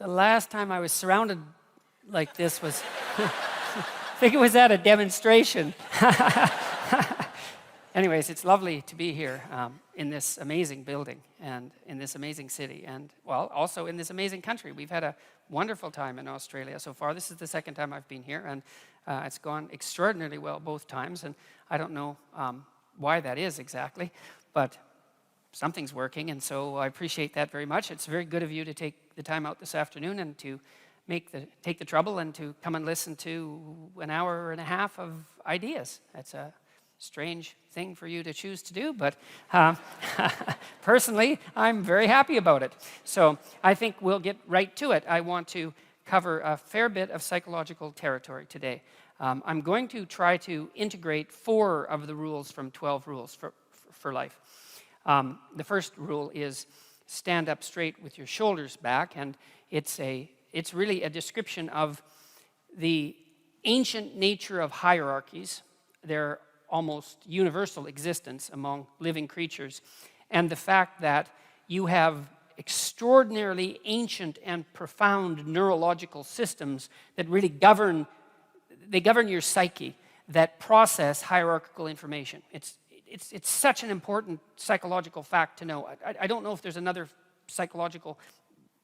The last time I was surrounded like this was, I think it was at a demonstration. Anyways, it's lovely to be here in this amazing building and in this amazing city and, well, also in this amazing country. We've had a wonderful time in Australia so far. This is the second time I've been here, and it's gone extraordinarily well both times, and I don't know why that is exactly, but something's working, and so I appreciate that very much. It's very good of you to take the time out this afternoon and to take the trouble and to come and listen to an hour and a half of ideas. That's a strange thing for you to choose to do, but personally, I'm very happy about it. So I think we'll get right to it. I want to cover a fair bit of psychological territory today. I'm going to try to integrate 4 of the rules from 12 rules for life. The first rule is stand up straight with your shoulders back, and it's really a description of the ancient nature of hierarchies, their almost universal existence among living creatures, and the fact that you have extraordinarily ancient and profound neurological systems that really govern your psyche, that process hierarchical information. It's such an important psychological fact to know. I don't know if there's another psychological,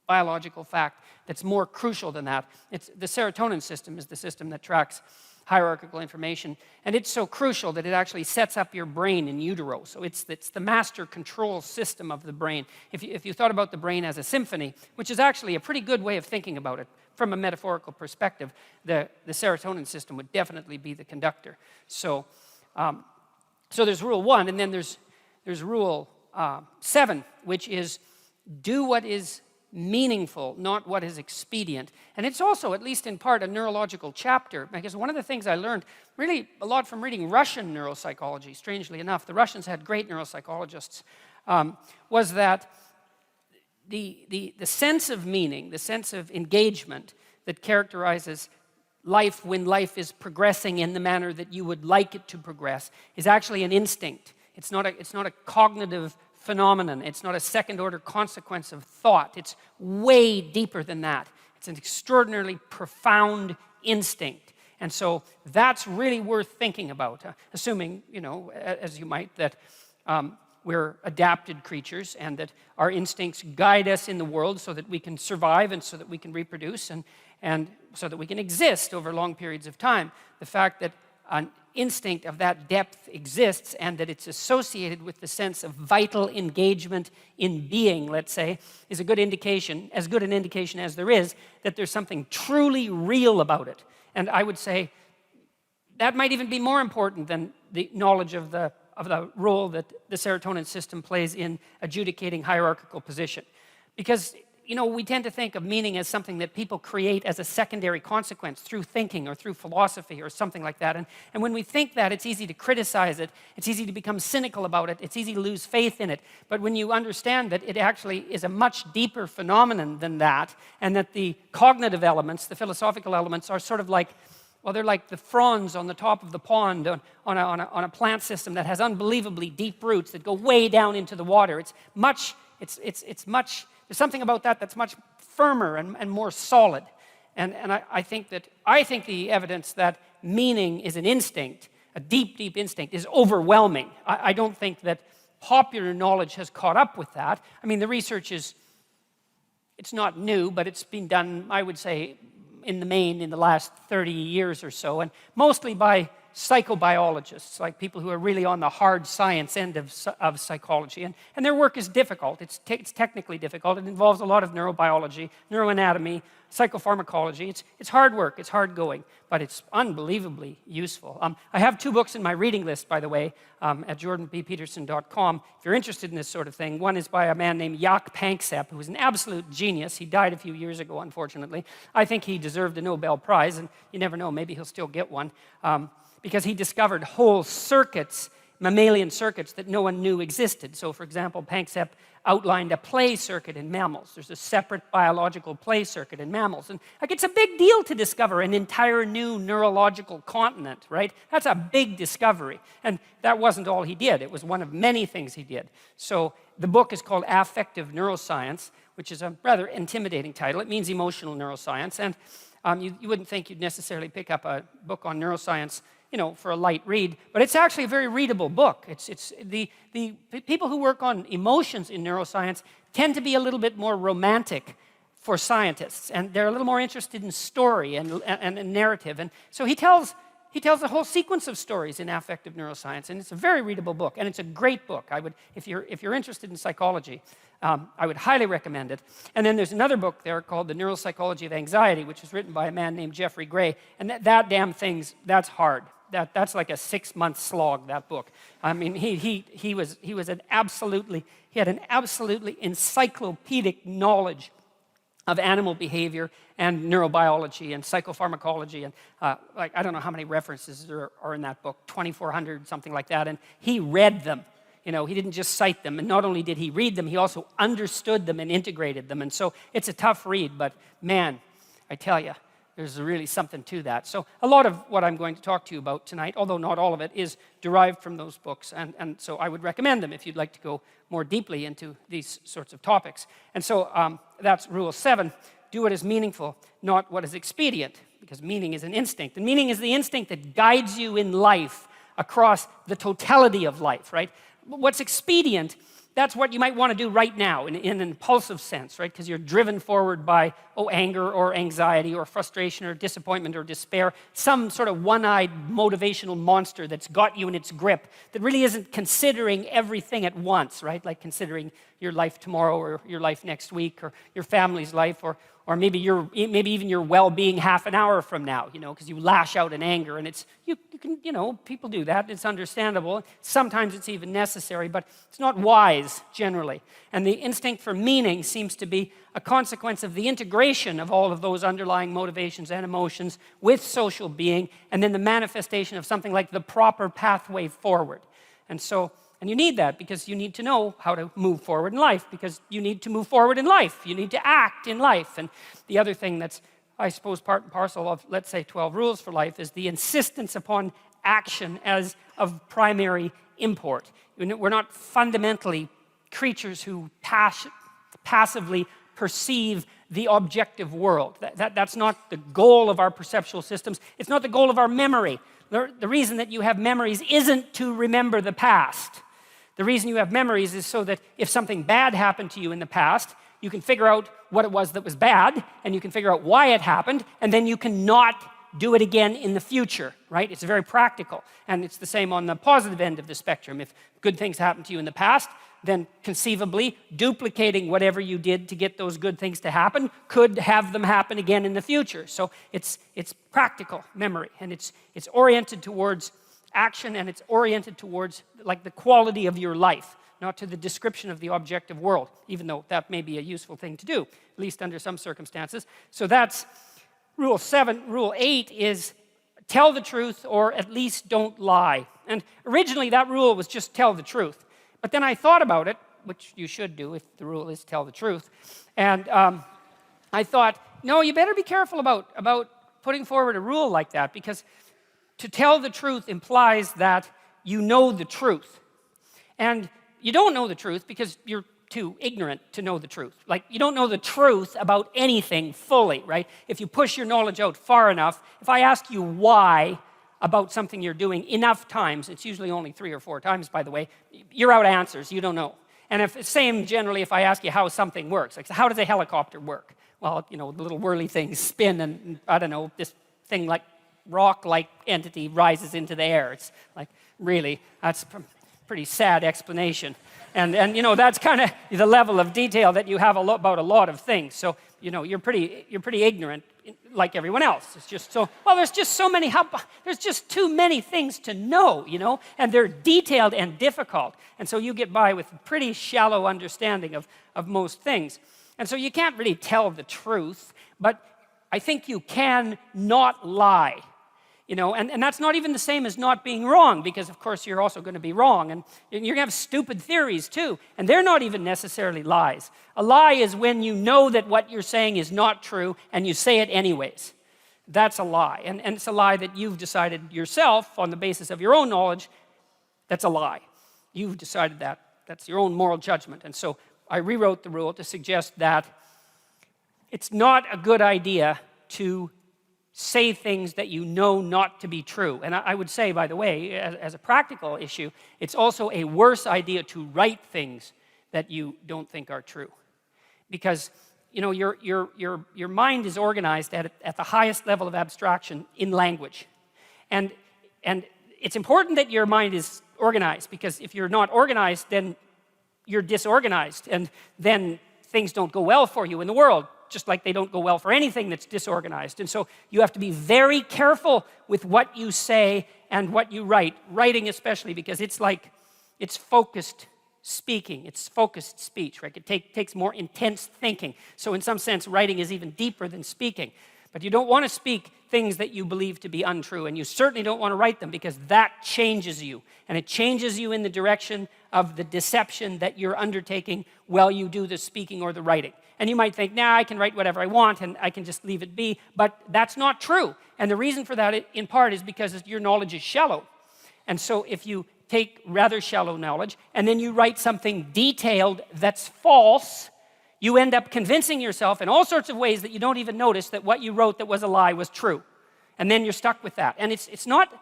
biological fact that's more crucial than that. It's the serotonin system is the system that tracks hierarchical information, and it's so crucial that it actually sets up your brain in utero. So it's the master control system of the brain. If you thought about the brain as a symphony, which is actually a pretty good way of thinking about it from a metaphorical perspective, the serotonin system would definitely be the conductor. So there's rule 1, and then there's rule 7, which is do what is meaningful, not what is expedient. And it's also, at least in part, a neurological chapter, because one of the things I learned really a lot from reading Russian neuropsychology, strangely enough, the Russians had great neuropsychologists, was that the sense of meaning, the sense of engagement that characterizes life when life is progressing in the manner that you would like it to progress is actually an instinct. It's not a cognitive phenomenon. It's not a second-order consequence of thought. It's way deeper than that. It's an extraordinarily profound instinct. And so that's really worth thinking about, assuming, as you might, that we're adapted creatures and that our instincts guide us in the world so that we can survive and so that we can reproduce and so that we can exist over long periods of time. The fact that an instinct of that depth exists and that it's associated with the sense of vital engagement in being, let's say, is a good indication, as good an indication as there is, that there's something truly real about it. And I would say that might even be more important than the knowledge of the role that the serotonin system plays in adjudicating hierarchical position. Because we tend to think of meaning as something that people create as a secondary consequence through thinking or through philosophy or something like that. And when we think that, it's easy to criticize it. It's easy to become cynical about it. It's easy to lose faith in it. But when you understand that it actually is a much deeper phenomenon than that, and that the cognitive elements, the philosophical elements, are sort of like, well, they're like the fronds on the top of the pond on a plant system that has unbelievably deep roots that go way down into the water. There's something about that that's much firmer and more solid. And I think the evidence that meaning is an instinct, a deep, deep instinct, is overwhelming. I don't think that popular knowledge has caught up with that. I mean, the research it's not new, but it's been done, I would say, in the main in the last 30 years or so, and mostly by psychobiologists, like people who are really on the hard science end of psychology. And their work is difficult. It's technically difficult. It involves a lot of neurobiology, neuroanatomy, psychopharmacology. It's hard work. It's hard going, but it's unbelievably useful. I have 2 books in my reading list, by the way, at jordanbpeterson.com. If you're interested in this sort of thing, one is by a man named Jaak Panksepp, who was an absolute genius. He died a few years ago, unfortunately. I think he deserved a Nobel Prize, and you never know, maybe he'll still get one. Because he discovered whole circuits, mammalian circuits, that no one knew existed. So, for example, Panksepp outlined a play circuit in mammals. There's a separate biological play circuit in mammals. And it's a big deal to discover an entire new neurological continent, right? That's a big discovery. And that wasn't all he did. It was one of many things he did. So the book is called Affective Neuroscience, which is a rather intimidating title. It means emotional neuroscience. And you wouldn't think you'd necessarily pick up a book on neuroscience for a light read, but it's actually a very readable book. It's the people who work on emotions in neuroscience tend to be a little bit more romantic for scientists, and they're a little more interested in story and narrative. And so he tells a whole sequence of stories in affective neuroscience, and it's a very readable book, and it's a great book. If you're interested in psychology, I would highly recommend it. And then there's another book there called The Neuropsychology of Anxiety, which was written by a man named Jeffrey Gray, and that damn thing's, that's hard. That's like a 6-month slog, that book. I mean, he had an absolutely encyclopedic knowledge of animal behavior and neurobiology and psychopharmacology. And I don't know how many references there are in that book, 2,400, something like that. And he read them. He didn't just cite them. And not only did he read them, he also understood them and integrated them. And so it's a tough read, but man, I tell you, there's really something to that. So a lot of what I'm going to talk to you about tonight, although not all of it, is derived from those books. And so I would recommend them if you'd like to go more deeply into these sorts of topics. And so that's Rule 7. Do what is meaningful, not what is expedient, because meaning is an instinct. And meaning is the instinct that guides you in life across the totality of life, right? What's expedient, that's what you might want to do right now in an impulsive sense, right? Because you're driven forward by, anger or anxiety or frustration or disappointment or despair, some sort of one-eyed motivational monster that's got you in its grip that really isn't considering everything at once, right? Like considering your life tomorrow or your life next week or your family's life or maybe even your well-being half an hour from now, because you lash out in anger, and you can, people do that. It's understandable. Sometimes it's even necessary, but it's not wise generally. And the instinct for meaning seems to be a consequence of the integration of all of those underlying motivations and emotions with social being, and then the manifestation of something like the proper pathway forward. And you need that because you need to know how to move forward in life, because you need to move forward in life. You need to act in life. And the other thing that's, I suppose, part and parcel of, let's say, 12 rules for life is the insistence upon action as of primary import. We're not fundamentally creatures who passively perceive the objective world. That's not the goal of our perceptual systems. It's not the goal of our memory. The reason that you have memories isn't to remember the past. The reason you have memories is so that if something bad happened to you in the past, you can figure out what it was that was bad, and you can figure out why it happened, and then you can not do it again in the future, right? It's very practical. And it's the same on the positive end of the spectrum. If good things happened to you in the past, then conceivably duplicating whatever you did to get those good things to happen could have them happen again in the future. So it's practical memory, and it's oriented towards action, and it's oriented towards like the quality of your life, not to the description of the objective world, even though that may be a useful thing to do, at least under some circumstances. So that's Rule 7. Rule 8 is tell the truth, or at least don't lie. And originally that rule was just tell the truth. But then I thought about it, which you should do if the rule is tell the truth. And I thought, no, you better be careful about putting forward a rule like that, because to tell the truth implies that you know the truth. And you don't know the truth because you're too ignorant to know the truth. Like, you don't know the truth about anything fully, right? If you push your knowledge out far enough, if I ask you why about something you're doing enough times, it's usually only 3 or 4 times, by the way, you're out of answers, you don't know. And same generally if I ask you how something works. Like, so how does a helicopter work? Well, the little whirly things spin, and I don't know, this thing like rock-like entity rises into the air. It's like, really, that's a pretty sad explanation. And that's kind of the level of detail that you have about a lot of things. So, you're pretty ignorant like everyone else. It's just so, well, there's just too many things to know, and they're detailed and difficult. And so you get by with pretty shallow understanding of most things. And so you can't really tell the truth, but I think you can not lie. And that's not even the same as not being wrong, because of course you're also going to be wrong, and you're going to have stupid theories too, and they're not even necessarily lies. A lie is when you know that what you're saying is not true and you say it anyways. That's a lie, and it's a lie that you've decided yourself on the basis of your own knowledge. That's a lie. You've decided that. That's your own moral judgment. And so I rewrote the rule to suggest that it's not a good idea to say things that you know not to be true. And I would say, by the way, as a practical issue, it's also a worse idea to write things that you don't think are true. Because, your mind is organized at the highest level of abstraction in language. And it's important that your mind is organized, because if you're not organized, then you're disorganized, and then things don't go well for you in the world, just like they don't go well for anything that's disorganized. And so you have to be very careful with what you say and what you write, writing especially, because it's focused speaking, it's focused speech, right? It takes more intense thinking. So in some sense, writing is even deeper than speaking. But you don't want to speak things that you believe to be untrue, and you certainly don't want to write them, because that changes you, and it changes you in the direction of the deception that you're undertaking while you do the speaking or the writing. And you might think, nah, I can write whatever I want and I can just leave it be. But that's not true. And the reason for that, in part, is because your knowledge is shallow. And so if you take rather shallow knowledge and then you write something detailed that's false, you end up convincing yourself in all sorts of ways that you don't even notice that what you wrote that was a lie was true. And then you're stuck with that. And it's not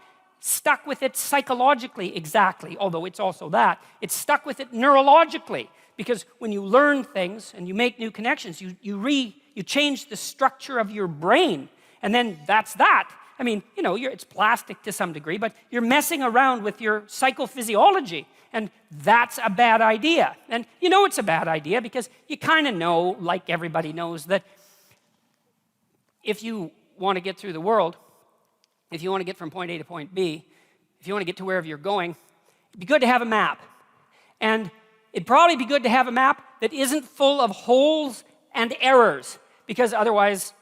stuck with it psychologically exactly, although it's also that. It's stuck with it neurologically, because when you learn things and you make new connections, you change the structure of your brain, and then that's that. I mean, you know, it's plastic to some degree, but you're messing around with your psychophysiology, and that's a bad idea. And you know it's a bad idea because you kind of know, like everybody knows, that if you want to get through the world, if you want to get from point A to point B, if you want to get to wherever you're going, it'd be good to have a map. And it'd probably be good to have a map that isn't full of holes and errors, because otherwise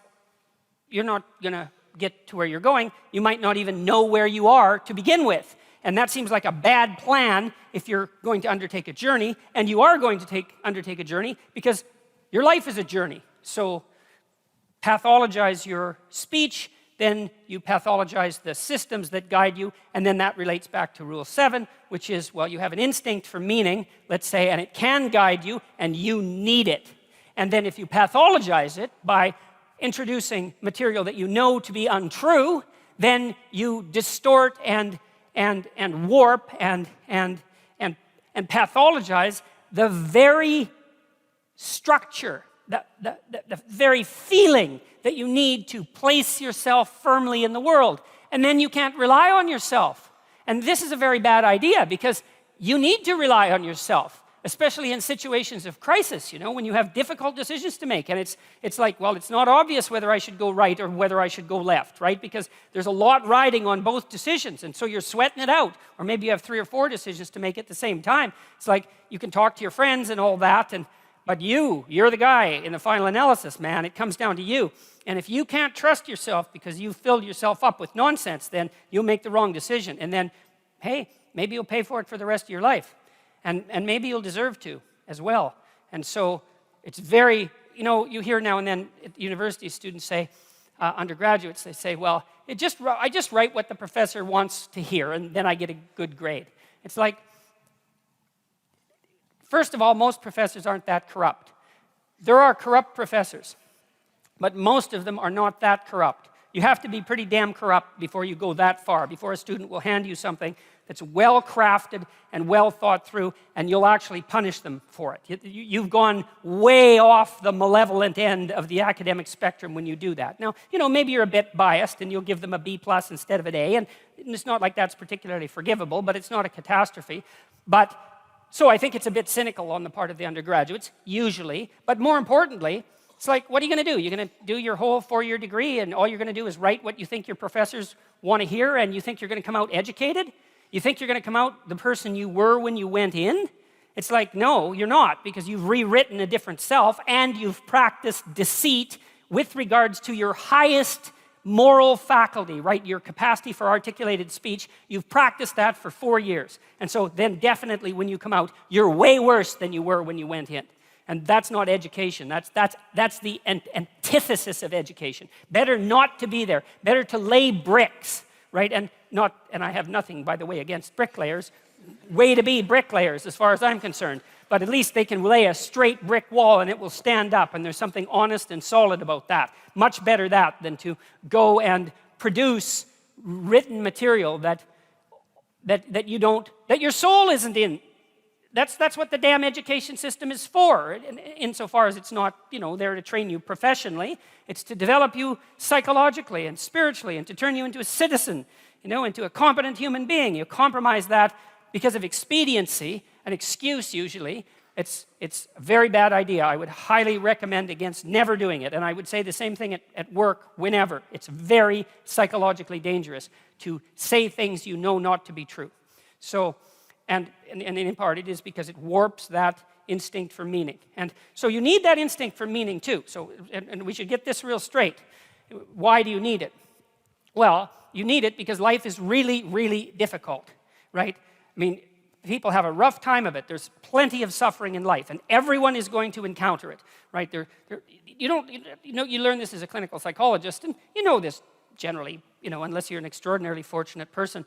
you're not going to get to where you're going. You might not even know where you are to begin with. And that seems like a bad plan if you're going to undertake a journey, and you are going to undertake a journey because your life is a journey. So pathologize your speech, then you pathologize the systems that guide you, and then that relates back to Rule 7, which is, well, you have an instinct for meaning, let's say, and it can guide you, and you need it. And then if you pathologize it by introducing material that you know to be untrue, then you distort and warp and pathologize the very structure, the very feeling that you need to place yourself firmly in the world. And then you can't rely on yourself. And this is a very bad idea, because you need to rely on yourself, especially in situations of crisis, you know, when you have difficult decisions to make. And it's like, well, it's not obvious whether I should go right or whether I should go left, right? Because there's a lot riding on both decisions, and so you're sweating it out. Or maybe you have 3 or 4 decisions to make at the same time. It's like you can talk to your friends and all that, but you're the guy in the final analysis, man. It comes down to you. And if you can't trust yourself because you've filled yourself up with nonsense, then you'll make the wrong decision. And then, hey, maybe you'll pay for it for the rest of your life. And maybe you'll deserve to as well. And so it's very, you know, you hear now and then at university students say, undergraduates, they say, well, I just write what the professor wants to hear, and then I get a good grade. It's like, first of all, most professors aren't that corrupt. There are corrupt professors, but most of them are not that corrupt. You have to be pretty damn corrupt before you go that far, before a student will hand you something that's well crafted and well thought through, and you'll actually punish them for it. You've gone way off the malevolent end of the academic spectrum when you do that. Now, you know, maybe you're a bit biased and you'll give them a B+ instead of an A, and it's not like that's particularly forgivable, but it's not a catastrophe. So I think it's a bit cynical on the part of the undergraduates, usually. But more importantly, it's like, what are you going to do? You're going to do your whole 4-year degree, and all you're going to do is write what you think your professors want to hear, and you think you're going to come out educated? You think you're going to come out the person you were when you went in? It's like, no, you're not, because you've rewritten a different self, and you've practiced deceit with regards to your highest moral faculty, right? Your capacity for articulated speech. You've practiced that for 4 years. And so then definitely when you come out, you're way worse than you were when you went in. And that's not education. That's the antithesis of education. Better not to be there. Better to lay bricks, right? And I have nothing, by the way, against bricklayers. Way to be bricklayers, as far as I'm concerned. But at least they can lay a straight brick wall and it will stand up, and there's something honest and solid about that. Much better that than to go and produce written material that your soul isn't in. That's what the damn education system is for, insofar as it's not, you know, there to train you professionally. It's to develop you psychologically and spiritually, and to turn you into a citizen, you know, into a competent human being. You compromise that because of expediency, an excuse usually. It's a very bad idea. I would highly recommend against never doing it. And I would say the same thing at work whenever. It's very psychologically dangerous to say things you know not to be true. So, and in part it is because it warps that instinct for meaning. And so you need that instinct for meaning too. So, and we should get this real straight. Why do you need it? Well, you need it because life is really, really difficult, right? I mean, people have a rough time of it. There's plenty of suffering in life, and everyone is going to encounter it, right? You learn this as a clinical psychologist, and you know this generally, unless you're an extraordinarily fortunate person.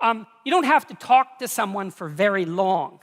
You don't have to talk to someone for very long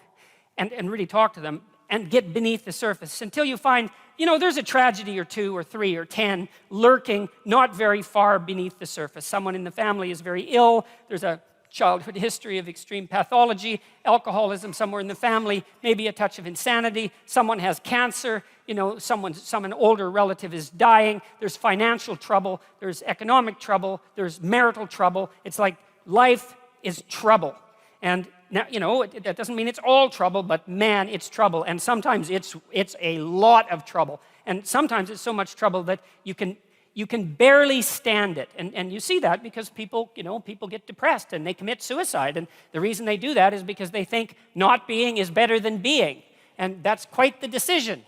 and really talk to them and get beneath the surface until you find, there's a tragedy or 2 or 3 or 10 lurking not very far beneath the surface. Someone in the family is very ill. There's a childhood history of extreme pathology, alcoholism somewhere in the family, maybe a touch of insanity. Someone has cancer. An older relative is dying. There's financial trouble. There's economic trouble. There's marital trouble. It's like life is trouble. And now, that doesn't mean it's all trouble, but man, it's trouble. And sometimes it's a lot of trouble. And sometimes it's so much trouble that you can barely stand it. And you see that because people get depressed and they commit suicide. And the reason they do that is because they think not being is better than being. And that's quite the decision,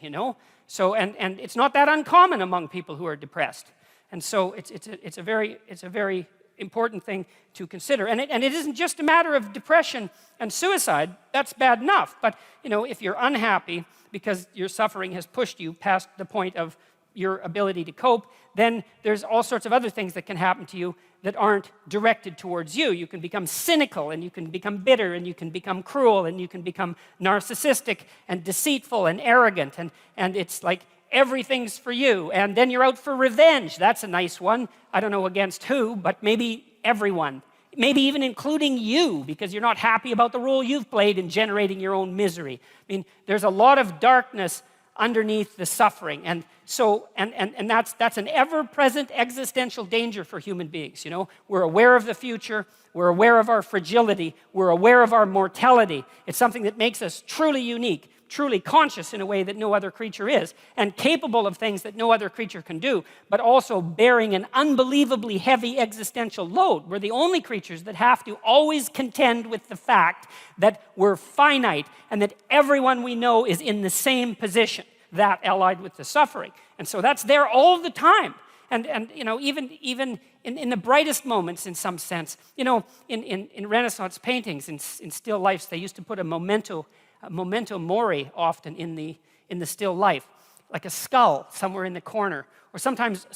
So, and it's not that uncommon among people who are depressed. And so it's a very important thing to consider. And it isn't just a matter of depression and suicide. That's bad enough. But, if you're unhappy because your suffering has pushed you past the point of your ability to cope, then there's all sorts of other things that can happen to you that aren't directed towards you. You can become cynical, and you can become bitter, and you can become cruel, and you can become narcissistic and deceitful and arrogant, and it's like everything's for you. And then you're out for revenge. That's a nice one. I don't know against who, but maybe everyone. Maybe even including you, because you're not happy about the role you've played in generating your own misery. I mean, there's a lot of darkness underneath the suffering. And so, and that's an ever-present existential danger for human beings, We're aware of the future. We're aware of our fragility. We're aware of our mortality. It's something that makes us truly unique, truly conscious in a way that no other creature is, and capable of things that no other creature can do, but also bearing an unbelievably heavy existential load. We're the only creatures that have to always contend with the fact that we're finite and that everyone we know is in the same position, that allied with the suffering. And so that's there all the time. And even in the brightest moments, in some sense, in Renaissance paintings, in still lifes, they used to put a memento mori often in the still life, like a skull somewhere in the corner, or sometimes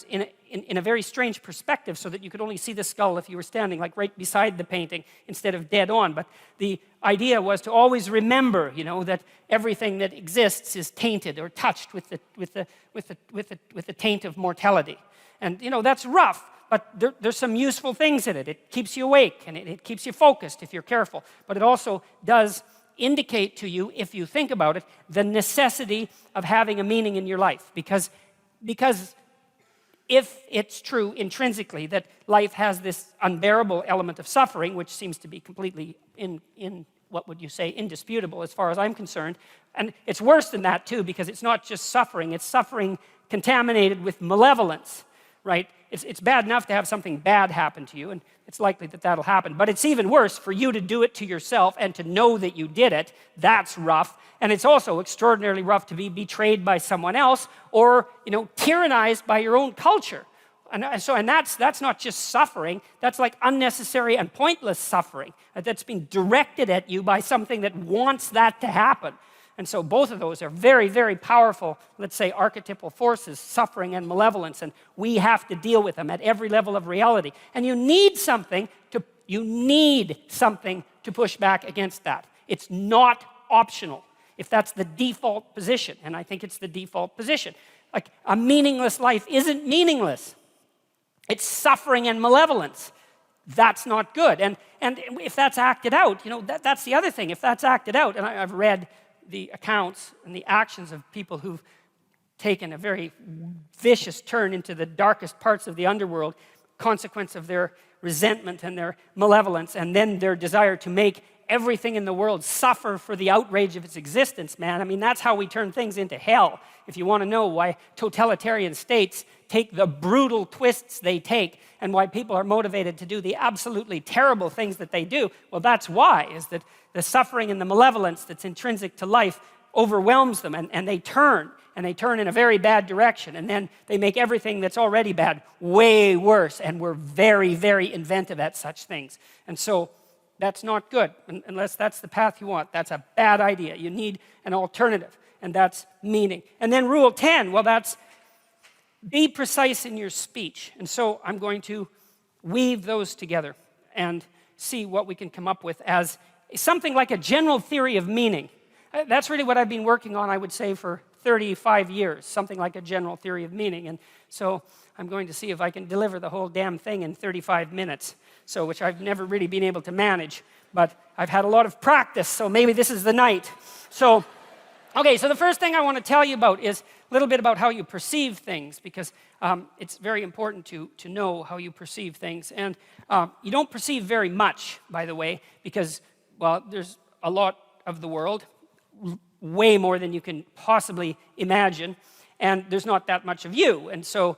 in a very strange perspective, so that you could only see the skull if you were standing like right beside the painting instead of dead on. But the idea was to always remember, that everything that exists is tainted or touched with the taint of mortality. And that's rough, but there's some useful things in it. It keeps you awake and it keeps you focused if you're careful. But it also does indicate to you, if you think about it, the necessity of having a meaning in your life. Because if it's true intrinsically that life has this unbearable element of suffering, which seems to be completely in what would you say, indisputable as far as I'm concerned, and it's worse than that too, because it's not just suffering, it's suffering contaminated with malevolence, right? It's bad enough to have something bad happen to you, and it's likely that that'll happen. But it's even worse for you to do it to yourself and to know that you did it. That's rough. And it's also extraordinarily rough to be betrayed by someone else or, tyrannized by your own culture. And that's not just suffering. That's like unnecessary and pointless suffering that's being directed at you by something that wants that to happen. And so both of those are very, very powerful, let's say, archetypal forces, suffering and malevolence, and we have to deal with them at every level of reality. And you need something to push back against that. It's not optional, if that's the default position, and I think it's the default position. Like, a meaningless life isn't meaningless. It's suffering and malevolence. That's not good. And if that's acted out, that's the other thing. If that's acted out, and I've read the accounts and the actions of people who've taken a very vicious turn into the darkest parts of the underworld, consequence of their resentment and their malevolence, and then their desire to make everything in the world suffer for the outrage of its existence, man. I mean, that's how we turn things into hell. If you want to know why totalitarian states take the brutal twists they take and why people are motivated to do the absolutely terrible things that they do, well, that's why, is that the suffering and the malevolence that's intrinsic to life overwhelms them, and they turn in a very bad direction, and then they make everything that's already bad way worse, and we're very, very inventive at such things. And so That's not good, unless that's the path you want. That's a bad idea. You need an alternative, and that's meaning. And then rule 10, well, that's be precise in your speech. And so I'm going to weave those together and see what we can come up with as something like a general theory of meaning. That's really what I've been working on, I would say, for 35 years, something like a general theory of meaning. And so I'm going to see if I can deliver the whole damn thing in 35 minutes, so which I've never really been able to manage, but I've had a lot of practice, so maybe this is the night. So, okay, so the first thing I want to tell you about is a little bit about how you perceive things, because it's very important to know how you perceive things. And you don't perceive very much, by the way, because, well, there's a lot of the world, way more than you can possibly imagine, and there's not that much of you. And so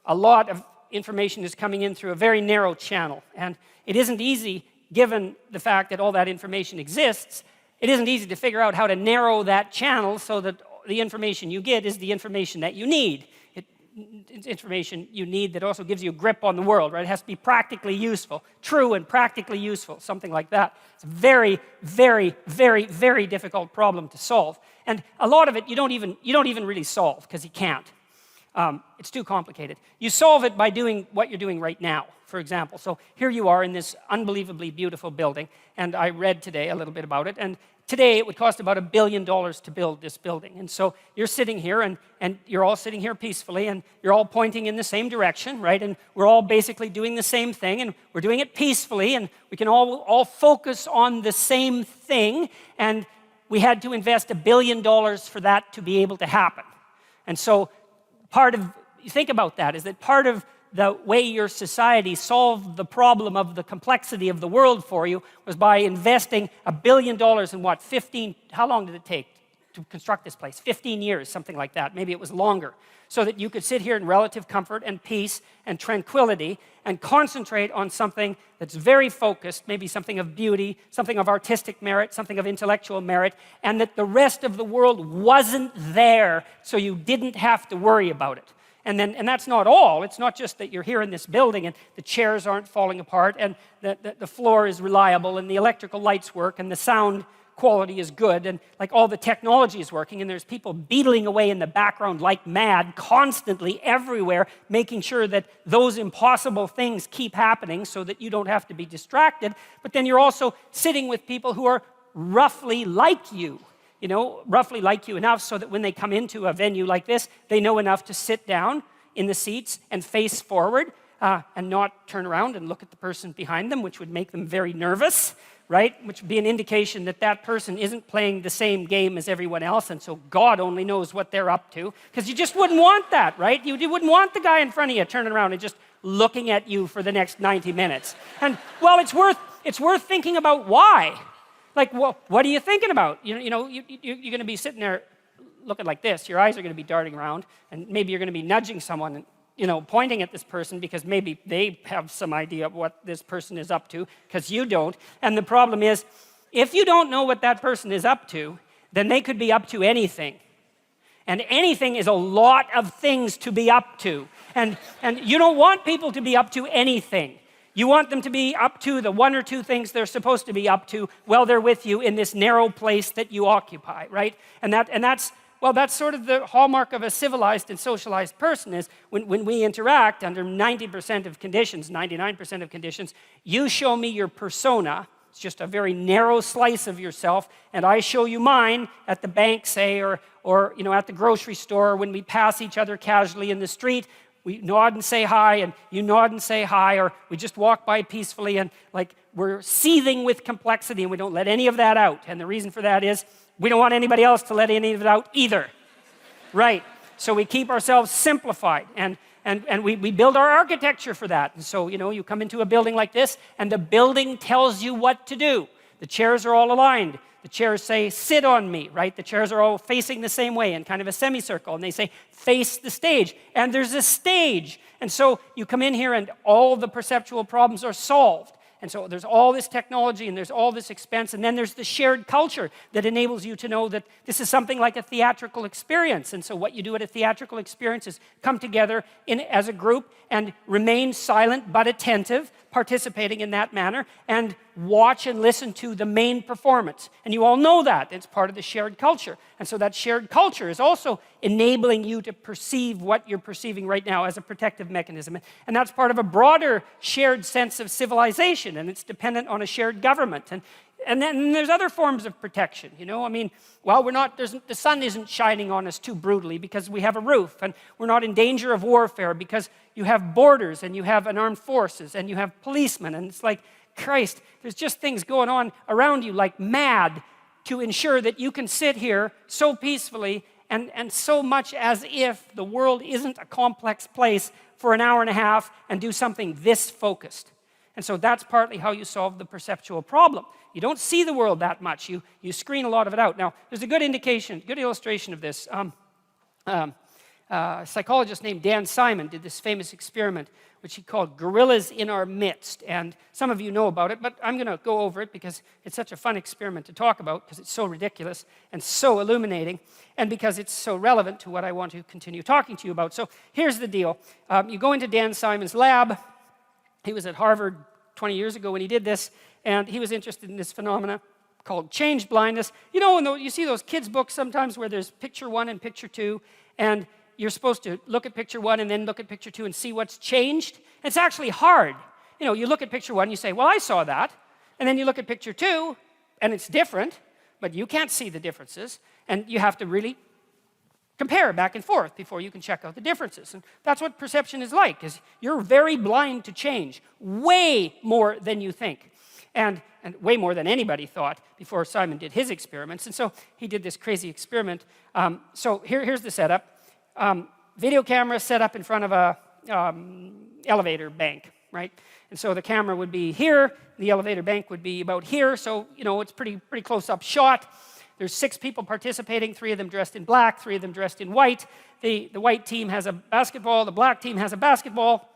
a lot of information is coming in through a very narrow channel. And it isn't easy, given the fact that all that information exists, it isn't easy to figure out how to narrow that channel so that the information you get is the information that you need. It's information you need that also gives you a grip on the world, right? It has to be practically useful, true and practically useful, something like that. It's a very, very, very, very difficult problem to solve. And a lot of it you don't even really solve, because you can't. It's too complicated. You solve it by doing what you're doing right now, for example. So here you are in this unbelievably beautiful building, and I read today a little bit about it, and today it would cost about $1 billion to build this building. And so you're sitting here, and you're all sitting here peacefully, and you're all pointing in the same direction, right? And we're all basically doing the same thing, and we're doing it peacefully, and we can all focus on the same thing, and we had to invest $1 billion for that to be able to happen. And so think about that, is that part of the way your society solved the problem of the complexity of the world for you was by investing $1 billion in what, how long did it take to construct this place? 15 years, something like that. Maybe it was longer. So that you could sit here in relative comfort and peace and tranquility and concentrate on something that's very focused, maybe something of beauty, something of artistic merit, something of intellectual merit, and that the rest of the world wasn't there, so you didn't have to worry about it. And that's not all. It's not just that you're here in this building and the chairs aren't falling apart and the floor is reliable and the electrical lights work and the sound quality is good and like all the technology is working and there's people beetling away in the background like mad constantly everywhere, making sure that those impossible things keep happening so that you don't have to be distracted. But then you're also sitting with people who are roughly like you. Roughly like you enough so that when they come into a venue like this, they know enough to sit down in the seats and face forward and not turn around and look at the person behind them, which would make them very nervous, right? Which would be an indication that that person isn't playing the same game as everyone else, and so God only knows what they're up to, because you just wouldn't want that, right? You wouldn't want the guy in front of you turning around and just looking at you for the next 90 minutes. And, well, it's worth thinking about why. Like, well, what are you thinking about? You're going to be sitting there looking like this. Your eyes are going to be darting around, and maybe you're going to be nudging someone and, pointing at this person because maybe they have some idea of what this person is up to, because you don't. And the problem is, if you don't know what that person is up to, then they could be up to anything. And anything is a lot of things to be up to. And you don't want people to be up to anything. You want them to be up to the one or two things they're supposed to be up to while they're with you in this narrow place that you occupy, right? And that's sort of the hallmark of a civilized and socialized person, is when we interact under 90% of conditions, 99% of conditions, you show me your persona. It's just a very narrow slice of yourself, and I show you mine at the bank, say, or at the grocery store, when we pass each other casually in the street. We nod and say hi, and you nod and say hi, or we just walk by peacefully, and like we're seething with complexity, and we don't let any of that out. And the reason for that is we don't want anybody else to let any of it out either. Right? So we keep ourselves simplified, and we build our architecture for that. And so, you come into a building like this, and the building tells you what to do. The chairs are all aligned. The chairs say, sit on me, right? The chairs are all facing the same way in kind of a semicircle, and they say, face the stage. And there's a stage. And so you come in here and all the perceptual problems are solved. And so there's all this technology and there's all this expense, and then there's the shared culture that enables you to know that this is something like a theatrical experience. And so what you do at a theatrical experience is come together as a group and remain silent but attentive, participating in that manner, and watch and listen to the main performance. And you all know that. It's part of the shared culture. And so that shared culture is also enabling you to perceive what you're perceiving right now as a protective mechanism. And that's part of a broader shared sense of civilization, and it's dependent on a shared government. And then there's other forms of protection, you know? I mean, well, the sun isn't shining on us too brutally because we have a roof, and we're not in danger of warfare because you have borders, and you have an armed forces, and you have policemen, and it's like, Christ, there's just things going on around you like mad to ensure that you can sit here so peacefully and so much as if the world isn't a complex place for an hour and a half and do something this focused. And so that's partly how you solve the perceptual problem. You don't see the world that much. You screen a lot of it out. Now, there's a good illustration of this. A psychologist named Dan Simon did this famous experiment, which he called Gorillas in Our Midst. And some of you know about it, but I'm going to go over it because it's such a fun experiment to talk about, because it's so ridiculous and so illuminating, and because it's so relevant to what I want to continue talking to you about. So here's the deal. You go into Dan Simon's lab. He was at Harvard 20 years ago when he did this, and he was interested in this phenomena called change blindness. You know, you see those kids' books sometimes where there's picture 1 and picture 2, and you're supposed to look at picture 1 and then look at picture 2 and see what's changed. It's actually hard. You know, you look at picture 1, you say, well, I saw that. And then you look at picture 2, and it's different, but you can't see the differences. And you have to really compare back and forth before you can check out the differences. And that's what perception is like, is you're very blind to change, way more than you think. And way more than anybody thought before Simon did his experiments. And so he did this crazy experiment. So here's the setup. Video camera set up in front of a elevator bank, right? And so the camera would be here, the elevator bank would be about here, so you know it's pretty close-up shot. There's 6 people participating, 3 of them dressed in black, 3 of them dressed in white. The white team has a basketball, the black team has a basketball.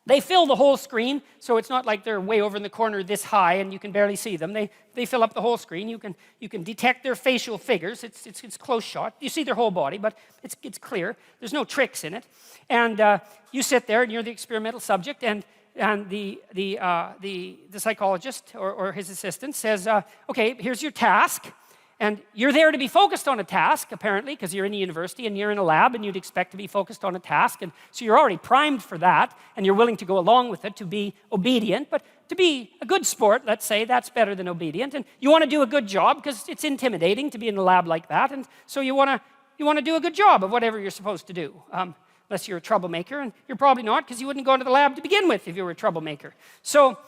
They fill the whole screen, so it's not like they're way over in the corner this high and you can barely see them. They fill up the whole screen. You can detect their facial figures. It's close shot. You see their whole body, but it's clear. There's no tricks in it. And you sit there and you're the experimental subject, and the psychologist or his assistant says, okay, here's your task. And you're there to be focused on a task, apparently, because you're in a university and you're in a lab and you'd expect to be focused on a task. And so you're already primed for that, and you're willing to go along with it, to be obedient. But to be a good sport, let's say, that's better than obedient. And you want to do a good job because it's intimidating to be in a lab like that. And so you want to do a good job of whatever you're supposed to do, unless you're a troublemaker. And you're probably not, because you wouldn't go into the lab to begin with if you were a troublemaker. So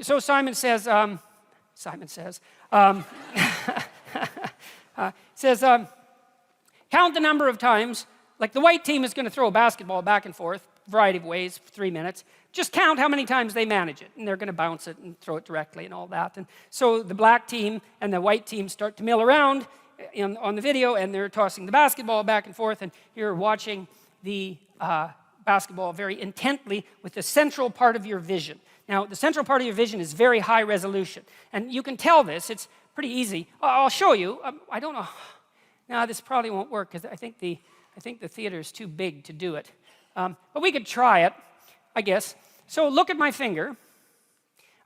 Simon says, count the number of times, like the white team is going to throw a basketball back and forth, a variety of ways, for 3 minutes. Just count how many times they manage it, and they're going to bounce it and throw it directly and all that. And so the black team and the white team start to mill around on the video, and they're tossing the basketball back and forth, and you're watching the basketball very intently with the central part of your vision. Now, the central part of your vision is very high resolution, and you can tell this. It's pretty easy. I'll show you. I don't know. No, this probably won't work because I think the theater is too big to do it. But we could try it, I guess. So look at my finger, all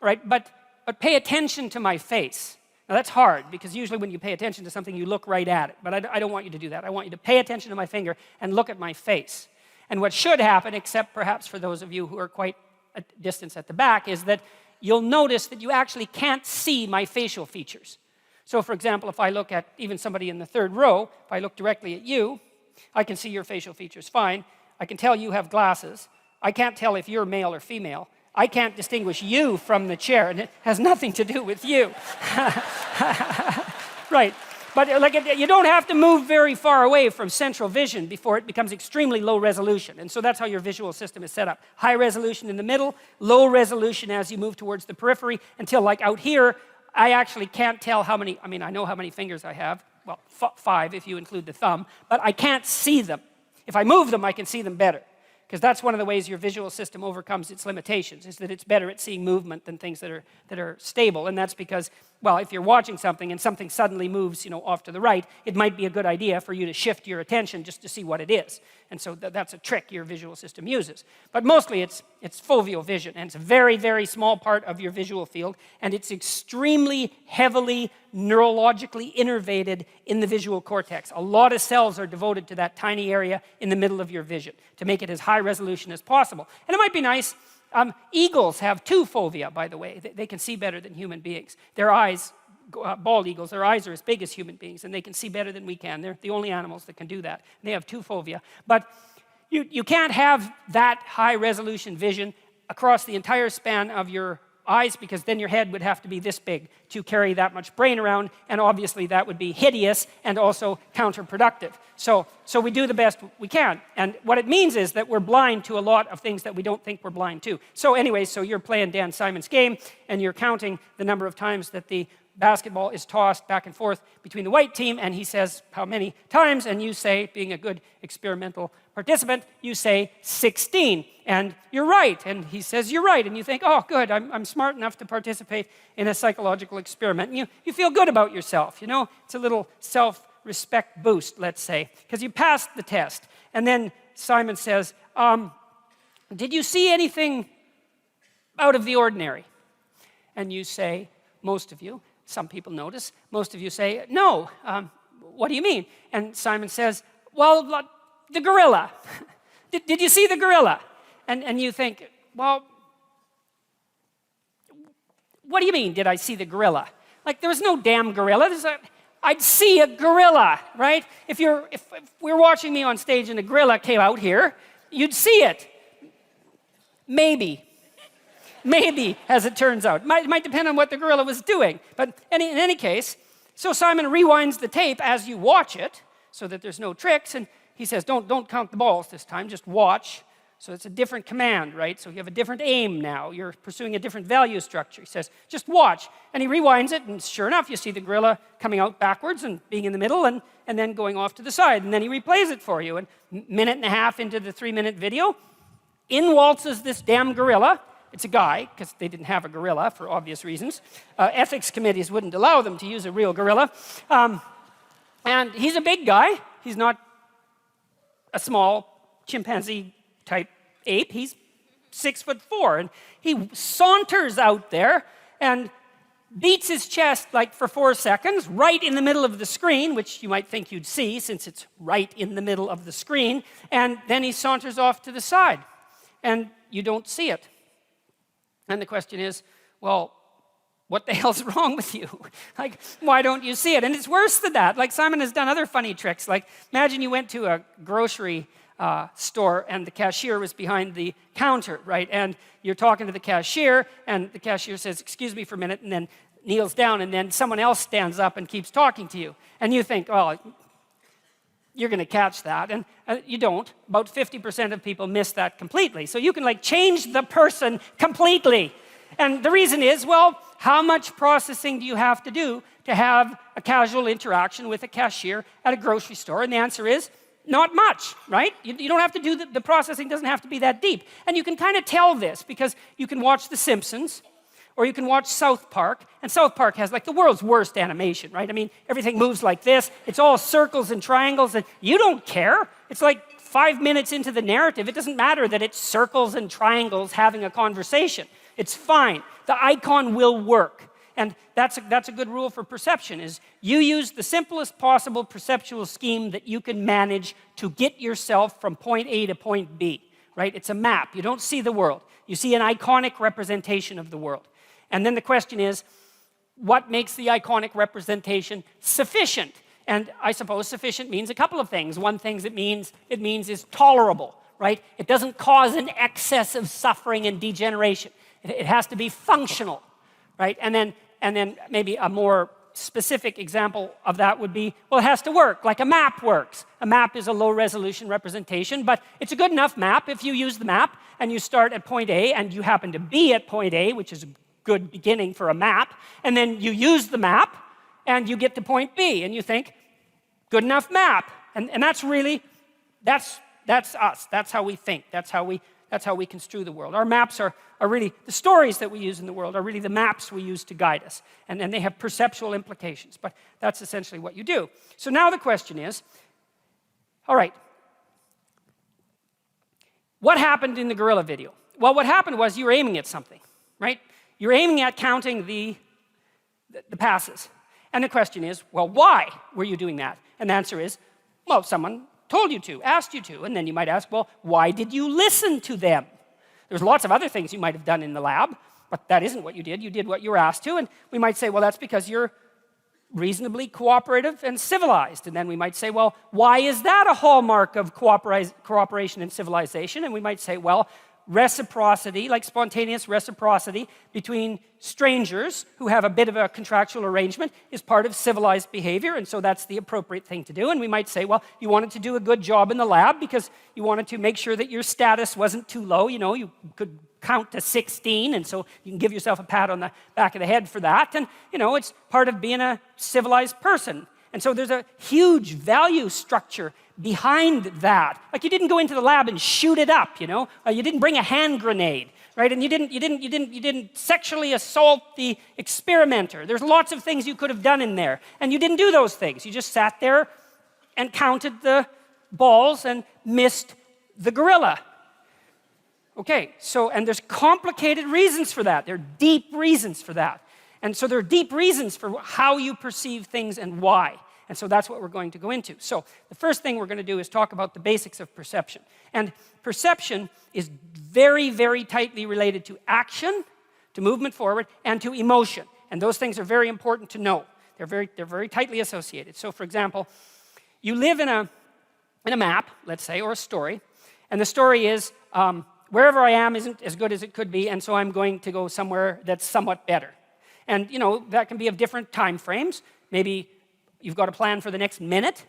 right? But pay attention to my face. Now that's hard because usually when you pay attention to something, you look right at it. But I don't want you to do that. I want you to pay attention to my finger and look at my face. And what should happen, except perhaps for those of you who are quite a distance at the back, is that you'll notice that you actually can't see my facial features. So for example, if I look at even somebody in the 3rd row, if I look directly at you, I can see your facial features fine. I can tell you have glasses. I can't tell if you're male or female. I can't distinguish you from the chair, and it has nothing to do with you. Right. But you don't have to move very far away from central vision before it becomes extremely low resolution. And so that's how your visual system is set up. High resolution in the middle, low resolution as you move towards the periphery, until like out here, I actually can't tell how many, I know how many fingers I have. Well, 5 if you include the thumb, but I can't see them. If I move them, I can see them better. Because that's one of the ways your visual system overcomes its limitations, is that it's better at seeing movement than things that are stable. And that's because well, if you're watching something and something suddenly moves, off to the right, it might be a good idea for you to shift your attention just to see what it is. And so that's a trick your visual system uses. But mostly it's foveal vision, and it's a very, very small part of your visual field, and it's extremely heavily neurologically innervated in the visual cortex. A lot of cells are devoted to that tiny area in the middle of your vision to make it as high resolution as possible. And it might be nice. Eagles have two fovea, by the way. They can see better than human beings. Their eyes, bald eagles, their eyes are as big as human beings, and they can see better than we can. They're the only animals that can do that. They have two fovea. But you can't have that high resolution vision across the entire span of your eyes, because then your head would have to be this big to carry that much brain around, and obviously that would be hideous and also counterproductive. So we do the best we can, and what it means is that we're blind to a lot of things that we don't think we're blind to. So anyway, so you're playing Dan Simon's game, and you're counting the number of times that the basketball is tossed back and forth between the white team, and he says how many times, and you say, being a good experimental participant, you say 16, and you're right, and he says you're right, and you think, oh good, I'm smart enough to participate in a psychological experiment, and you feel good about yourself, it's a little self-respect boost, let's say, because you passed the test. And then Simon says, did you see anything out of the ordinary? And you say, most of you, some people notice, most of you say, no, what do you mean? And Simon says, well, the gorilla. Did you see the gorilla? And you think, well, what do you mean, did I see the gorilla? Like, there was no damn gorilla. I'd see a gorilla, right? If we're watching me on stage and a gorilla came out here, you'd see it. Maybe, as it turns out. It might depend on what the gorilla was doing. But in any case, so Simon rewinds the tape as you watch it so that there's no tricks, and he says, don't count the balls this time, just watch. So it's a different command, right? So you have a different aim now. You're pursuing a different value structure. He says, just watch. And he rewinds it, and sure enough, you see the gorilla coming out backwards and being in the middle and then going off to the side. And then he replays it for you. And a minute and a half into the 3-minute video, in waltzes this damn gorilla. It's a guy, because they didn't have a gorilla for obvious reasons. Ethics committees wouldn't allow them to use a real gorilla. And he's a big guy. He's not a small chimpanzee-type ape. He's 6'4", and he saunters out there and beats his chest like for 4 seconds, right in the middle of the screen, which you might think you'd see since it's right in the middle of the screen, and then he saunters off to the side, and you don't see it. And the question is, well, what the hell's wrong with you? Like, why don't you see it? And it's worse than that. Like, Simon has done other funny tricks. Like, imagine you went to a grocery store and the cashier was behind the counter, right? And you're talking to the cashier, and the cashier says, excuse me for a minute, and then kneels down, and then someone else stands up and keeps talking to you. And you think, oh, you're going to catch that, and you don't. About 50% of people miss that completely. So you can like change the person completely. And the reason is, well, how much processing do you have to do to have a casual interaction with a cashier at a grocery store? And the answer is, not much, right? You don't have to do, the processing doesn't have to be that deep. And you can kind of tell this because you can watch The Simpsons, or you can watch South Park, and South Park has like the world's worst animation, right? I mean, everything moves like this. It's all circles and triangles, and you don't care. It's like 5 minutes into the narrative. It doesn't matter that it's circles and triangles having a conversation. It's fine. The icon will work. And that's a good rule for perception, is you use the simplest possible perceptual scheme that you can manage to get yourself from point A to point B, right? It's a map. You don't see the world. You see an iconic representation of the world. And then the question is, what makes the iconic representation sufficient? And I suppose sufficient means a couple of things. One thing it means is tolerable, right? It doesn't cause an excess of suffering and degeneration. It has to be functional, right? And then maybe a more specific example of that would be, well, it has to work, like a map works. A map is a low-resolution representation, but it's a good enough map if you use the map and you start at point A and you happen to be at point A, which is a good beginning for a map, and then you use the map and you get to point B and you think, good enough map. And that's really, that's us. That's how we think. That's how we That's how we construe the world. Our maps are really, the stories that we use in the world are really the maps we use to guide us. And they have perceptual implications, but that's essentially what you do. So now the question is, all right, what happened in the gorilla video? Well, what happened was you were aiming at something, right? You're aiming at counting the passes. And the question is, well, why were you doing that? And the answer is, well, someone told you to, asked you to. And then you might ask, well, why did you listen to them? There's lots of other things you might have done in the lab, but that isn't what you did. You did what you were asked to. And we might say, well, that's because you're reasonably cooperative and civilized. And then we might say, well, why is that a hallmark of cooperation and civilization? And we might say, well, reciprocity, like spontaneous reciprocity between strangers who have a bit of a contractual arrangement is part of civilized behavior, and so that's the appropriate thing to do. And we might say, well, you wanted to do a good job in the lab because you wanted to make sure that your status wasn't too low. You know, you could count to 16, and so you can give yourself a pat on the back of the head for that. And, you know, it's part of being a civilized person. And so there's a huge value structure behind that. Like, you didn't go into the lab and shoot it up, you know? You didn't bring a hand grenade, right? And you didn't sexually assault the experimenter. There's lots of things you could have done in there. And you didn't do those things. You just sat there and counted the balls and missed the gorilla. Okay, so, and there's complicated reasons for that. There are deep reasons for that. And so there are deep reasons for how you perceive things and why. And so that's what we're going to go into. So the first thing we're going to do is talk about the basics of perception. And perception is very, very tightly related to action, to movement forward, and to emotion. And those things are very important to know. They're very tightly associated. So for example, you live in a map, let's say, or a story, and the story is, wherever I am isn't as good as it could be, and so I'm going to go somewhere that's somewhat better. And, you know, that can be of different time frames. Maybe you've got a plan for the next minute.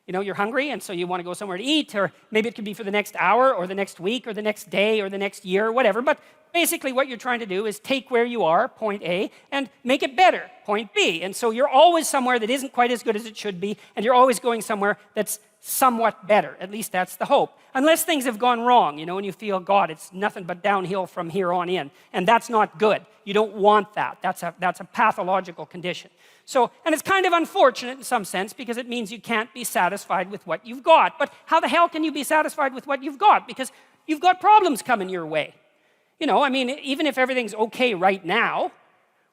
You know, you're hungry, and so you want to go somewhere to eat, or maybe it could be for the next hour, or the next week, or the next day, or the next year, or whatever. But basically what you're trying to do is take where you are, point A, and make it better, point B. And so you're always somewhere that isn't quite as good as it should be, and you're always going somewhere that's somewhat better. At least that's the hope. Unless things have gone wrong, you know, and you feel, God, it's nothing but downhill from here on in. And that's not good. You don't want that. That's a pathological condition. So, and it's kind of unfortunate in some sense because it means you can't be satisfied with what you've got. But how the hell can you be satisfied with what you've got? Because you've got problems coming your way. You know, I mean, even if everything's okay right now,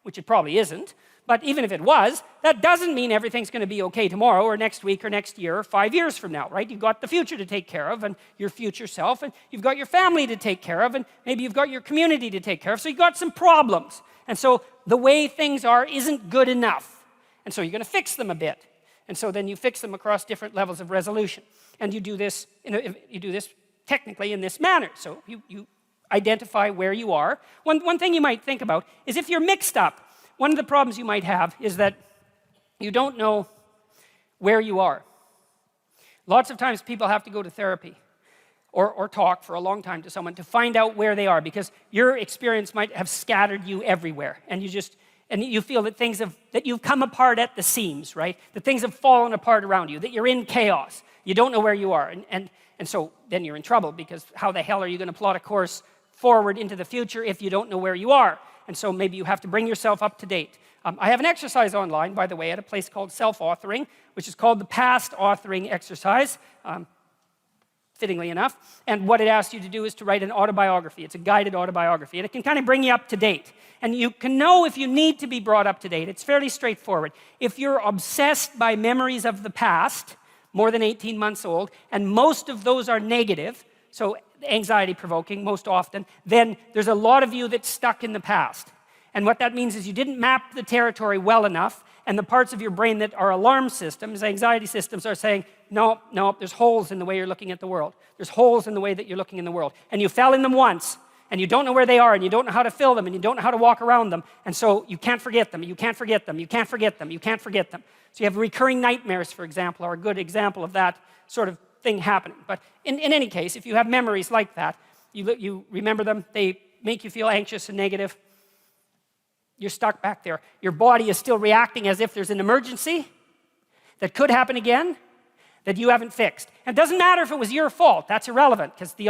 which it probably isn't, but even if it was, that doesn't mean everything's going to be okay tomorrow or next week or next year or 5 years from now, right? You've got the future to take care of and your future self, and you've got your family to take care of, and maybe you've got your community to take care of, so you've got some problems. And so the way things are isn't good enough. And so you're going to fix them a bit. And so then you fix them across different levels of resolution. And you do this, technically in this manner. So you identify where you are. One thing you might think about is if you're mixed up, one of the problems you might have is that you don't know where you are. Lots of times people have to go to therapy or talk for a long time to someone to find out where they are, because your experience might have scattered you everywhere, and you feel that that you've come apart at the seams, right? That things have fallen apart around you, that you're in chaos. You don't know where you are, and so then you're in trouble, because how the hell are you going to plot a course forward into the future if you don't know where you are? And so maybe you have to bring yourself up to date. I have an exercise online, by the way, at a place called Self-Authoring, which is called the Past Authoring Exercise, fittingly enough. And what it asks you to do is to write an autobiography. It's a guided autobiography, and it can kind of bring you up to date. And you can know if you need to be brought up to date. It's fairly straightforward. If you're obsessed by memories of the past, more than 18 months old, and most of those are negative, so anxiety-provoking most often, then there's a lot of you that's stuck in the past. And what that means is you didn't map the territory well enough, and the parts of your brain that are alarm systems, anxiety systems, are saying, no, there's holes in the way you're looking at the world. There's holes in the way that you're looking in the world. And you fell in them once, and you don't know where they are, and you don't know how to fill them, and you don't know how to walk around them, and so you can't forget them, you can't forget them, you can't forget them, you can't forget them. So you have recurring nightmares, for example, are a good example of that sort of thing happening. But in any case, if you have memories like that, you remember them, they make you feel anxious and negative, you're stuck back there. Your body is still reacting as if there's an emergency that could happen again that you haven't fixed. And it doesn't matter if it was your fault. That's irrelevant, because the